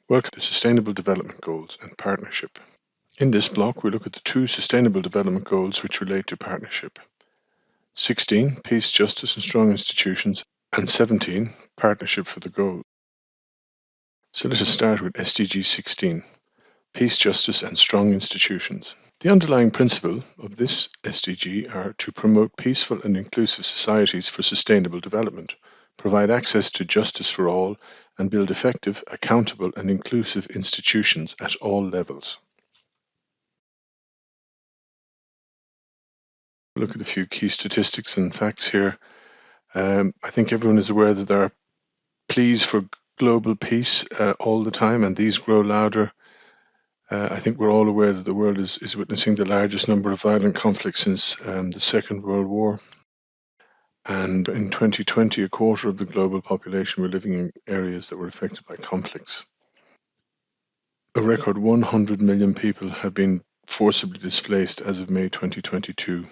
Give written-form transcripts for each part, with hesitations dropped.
Welcome to Sustainable Development Goals and Partnership. In this block, we look at the two Sustainable Development Goals which relate to partnership. 16, Peace, Justice and Strong Institutions, and 17, Partnership for the Goal. So let us start with SDG 16, Peace, Justice and Strong Institutions. The underlying principle of this SDG are to promote peaceful and inclusive societies for sustainable development, provide access to justice for all, and build effective, accountable and inclusive institutions at all levels. Look at a few key statistics and facts here. I think everyone is aware that there are pleas for global peace all the time, and these grow louder. I think we're all aware that the world is witnessing the largest number of violent conflicts since the Second World War. And in 2020, a quarter of the global population were living in areas that were affected by conflicts. A record 100 million people have been forcibly displaced as of May 2022.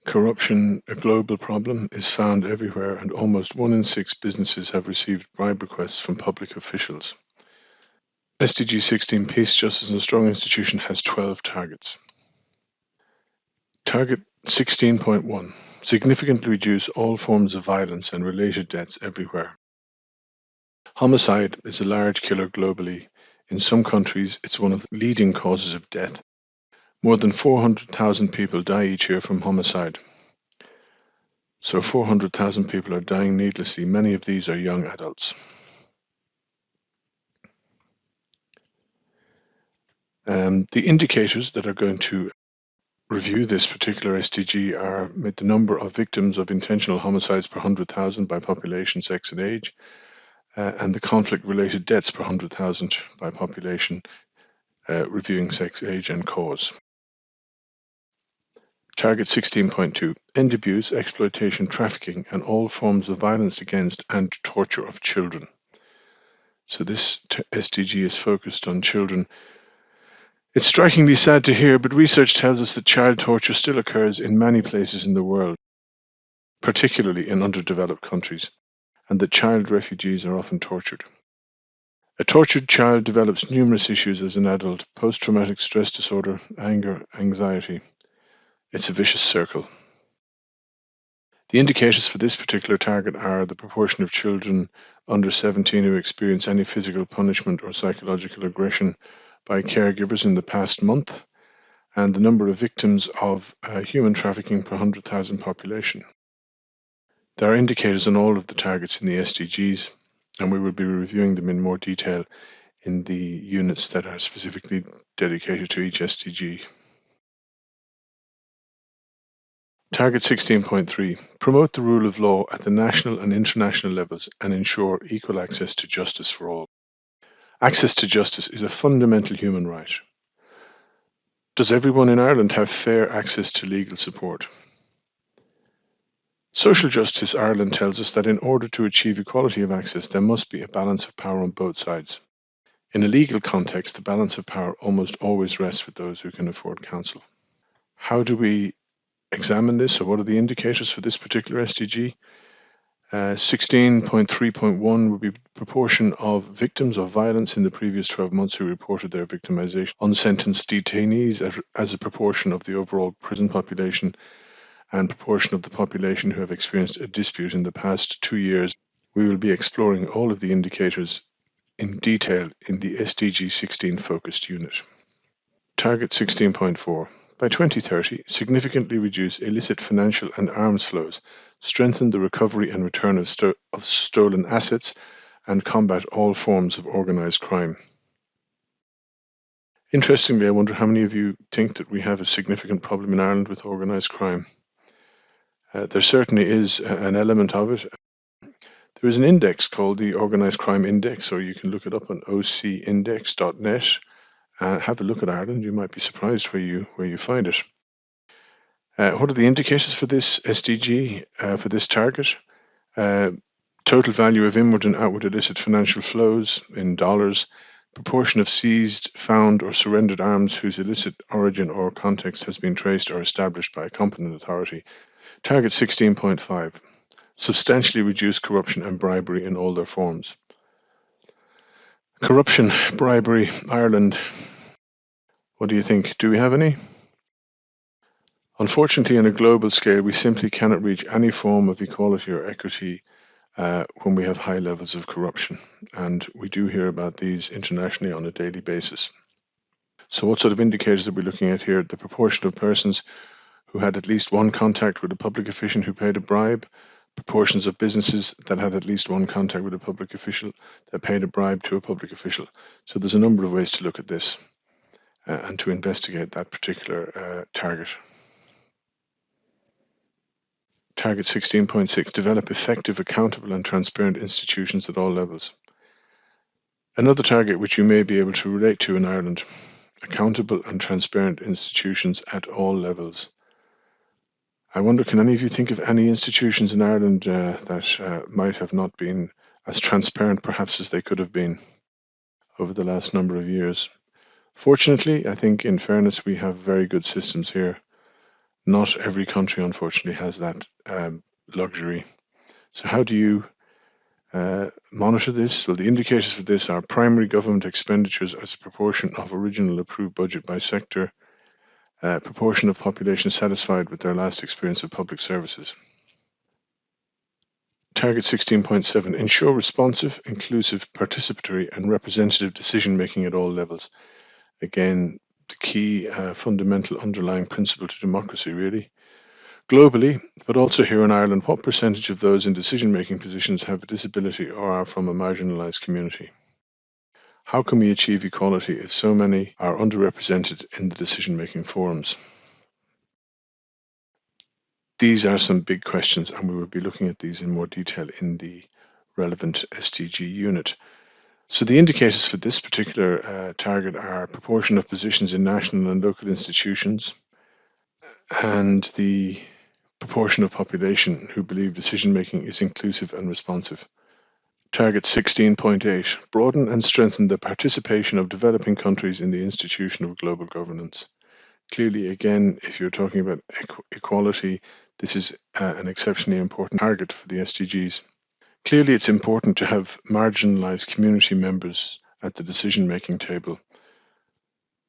Corruption, a global problem, is found everywhere, and almost 1 in 6 businesses have received bribe requests from public officials. SDG 16, Peace, Justice and Strong Institution, has 12 targets. Target 16.1, significantly reduce all forms of violence and related deaths everywhere. Homicide is a large killer globally. In some countries, it's one of the leading causes of death. More than 400,000 people die each year from homicide. So 400,000 people are dying needlessly. Many of these are young adults. The indicators that are going to review this particular SDG are the number of victims of intentional homicides per 100,000 by population, sex and age, and the conflict-related deaths per 100,000 by population, reviewing sex, age and cause. Target 16.2, end abuse, exploitation, trafficking and all forms of violence against and torture of children. So this SDG is focused on children. It's strikingly sad to hear, but research tells us that child torture still occurs in many places in the world, particularly in underdeveloped countries, and that child refugees are often tortured. A tortured child develops numerous issues as an adult: post-traumatic stress disorder, anger, anxiety. It's a vicious circle. The indicators for this particular target are the proportion of children under 17 who experience any physical punishment or psychological aggression by caregivers in the past month, and the number of victims of human trafficking per 100,000 population. There are indicators on all of the targets in the SDGs, and we will be reviewing them in more detail in the units that are specifically dedicated to each SDG. Target 16.3, promote the rule of law at the national and international levels and ensure equal access to justice for all. Access to justice is a fundamental human right. Does everyone in Ireland have fair access to legal support? Social Justice Ireland tells us that in order to achieve equality of access, there must be a balance of power on both sides. In a legal context, the balance of power almost always rests with those who can afford counsel. How do we examine this, or what are the indicators for this particular SDG? 16.3.1 would be proportion of victims of violence in the previous 12 months who reported their victimization. Unsentenced detainees as a proportion of the overall prison population, and proportion of the population who have experienced a dispute in the past 2 years. We will be exploring all of the indicators in detail in the SDG 16 focused unit. Target 16.4. By 2030, significantly reduce illicit financial and arms flows, strengthen the recovery and return of stolen assets, and combat all forms of organised crime. Interestingly, I wonder how many of you think that we have a significant problem in Ireland with organised crime. There certainly is an element of it. There is an index called the Organised Crime Index, or you can look it up on ocindex.net. Have a look at Ireland. You might be surprised where you find it. What are the indicators for this SDG, for this target? Total value of inward and outward illicit financial flows in dollars, proportion of seized, found or surrendered arms whose illicit origin or context has been traced or established by a competent authority. Target 16.5. Substantially reduce corruption and bribery in all their forms. Corruption, bribery, Ireland. What do you think? Do we have any? Unfortunately, on a global scale, we simply cannot reach any form of equality or equity when we have high levels of corruption. And we do hear about these internationally on a daily basis. So, what sort of indicators are we looking at here? The proportion of persons who had at least one contact with a public official who paid a bribe, proportions of businesses that had at least one contact with a public official that paid a bribe to a public official. So, there's a number of ways to look at this and to investigate that particular target. Target 16.6, develop effective, accountable and transparent institutions at all levels. Another target which you may be able to relate to in Ireland, accountable and transparent institutions at all levels. I wonder, can any of you think of any institutions in Ireland that might have not been as transparent perhaps as they could have been over the last number of years? Fortunately, I think in fairness, we have very good systems here. Not every country, unfortunately, has that luxury. So how do you monitor this? Well, the indicators for this are primary government expenditures as a proportion of original approved budget by sector, proportion of population satisfied with their last experience of public services. Target 16.7, ensure responsive, inclusive, participatory and representative decision making at all levels. Again, the key fundamental underlying principle to democracy, really. Globally, but also here in Ireland, what percentage of those in decision making positions have a disability or are from a marginalised community? How can we achieve equality if so many are underrepresented in the decision making forums? These are some big questions, and we will be looking at these in more detail in the relevant SDG unit. So the indicators for this particular target are proportion of positions in national and local institutions and the proportion of population who believe decision making is inclusive and responsive. Target 16.8, broaden and strengthen the participation of developing countries in the institution of global governance. Clearly, again, if you're talking about equality, this is an exceptionally important target for the SDGs. Clearly, it's important to have marginalised community members at the decision-making table.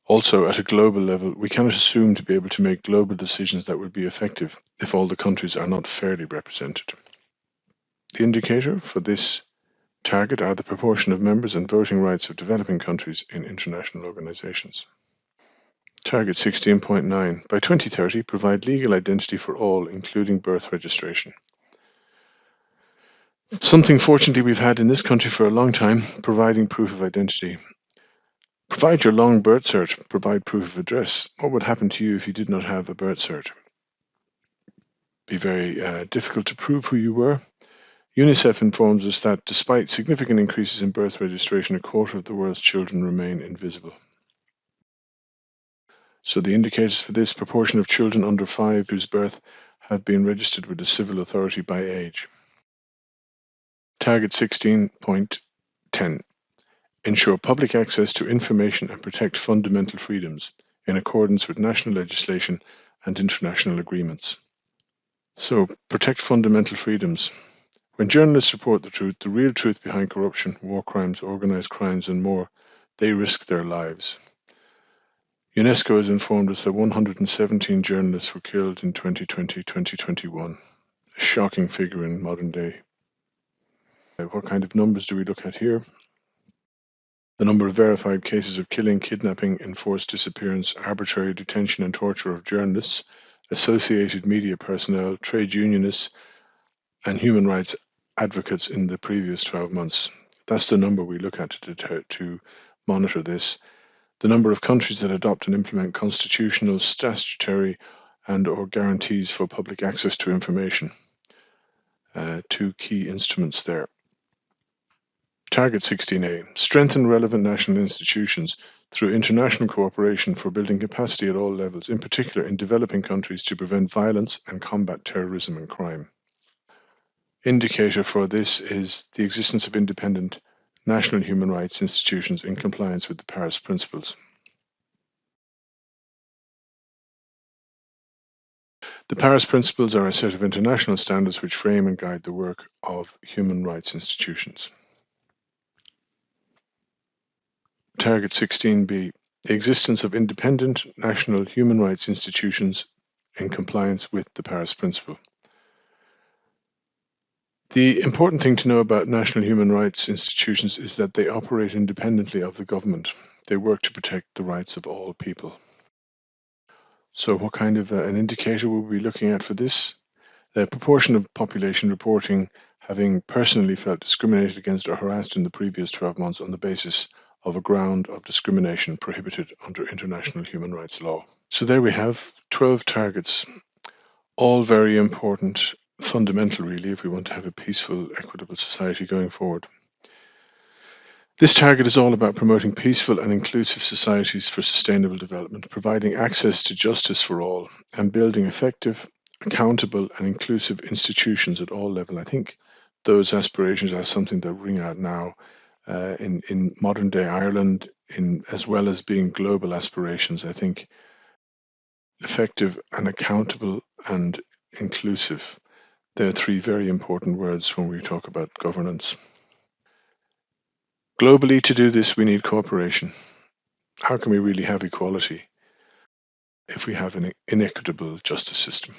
Also, at a global level, we cannot assume to be able to make global decisions that will be effective if all the countries are not fairly represented. The indicator for this target are the proportion of members and voting rights of developing countries in international organisations. Target 16.9. By 2030, provide legal identity for all, including birth registration. Something, fortunately, we've had in this country for a long time, providing proof of identity. Provide your long birth cert, provide proof of address. What would happen to you if you did not have a birth cert? Be very difficult to prove who you were. UNICEF informs us that despite significant increases in birth registration, a quarter of the world's children remain invisible. So the indicators for this, proportion of children under 5 whose birth have been registered with a civil authority by age. Target 16.10. Ensure public access to information and protect fundamental freedoms in accordance with national legislation and international agreements. So, protect fundamental freedoms. When journalists report the truth, the real truth behind corruption, war crimes, organised crimes and more, they risk their lives. UNESCO has informed us that 117 journalists were killed in 2020-2021, a shocking figure in modern day. What kind of numbers do we look at here? The number of verified cases of killing, kidnapping, enforced disappearance, arbitrary detention and torture of journalists, associated media personnel, trade unionists, and human rights advocates in the previous 12 months. That's the number we look at to monitor this. The number of countries that adopt and implement constitutional, statutory, and/or guarantees for public access to information. Two key instruments there. Target 16A, strengthen relevant national institutions through international cooperation for building capacity at all levels, in particular in developing countries to prevent violence and combat terrorism and crime. Indicator for this is the existence of independent national human rights institutions in compliance with the Paris Principles. The Paris Principles are a set of international standards which frame and guide the work of human rights institutions. Target 16B, the existence of independent national human rights institutions in compliance with the Paris Principle. The important thing to know about national human rights institutions is that they operate independently of the government. They work to protect the rights of all people. So what kind of an indicator will we be looking at for this? The proportion of population reporting having personally felt discriminated against or harassed in the previous 12 months on the basis of a ground of discrimination prohibited under international human rights law. So there we have 12 targets, all very important, fundamental really, if we want to have a peaceful, equitable society going forward. This target is all about promoting peaceful and inclusive societies for sustainable development, providing access to justice for all, and building effective, accountable, and inclusive institutions at all levels. I think those aspirations are something that ring out now in modern day Ireland, as well as being global aspirations. I think effective and accountable and inclusive. They're three very important words when we talk about governance. Globally, to do this, we need cooperation. How can we really have equality if we have an inequitable justice system?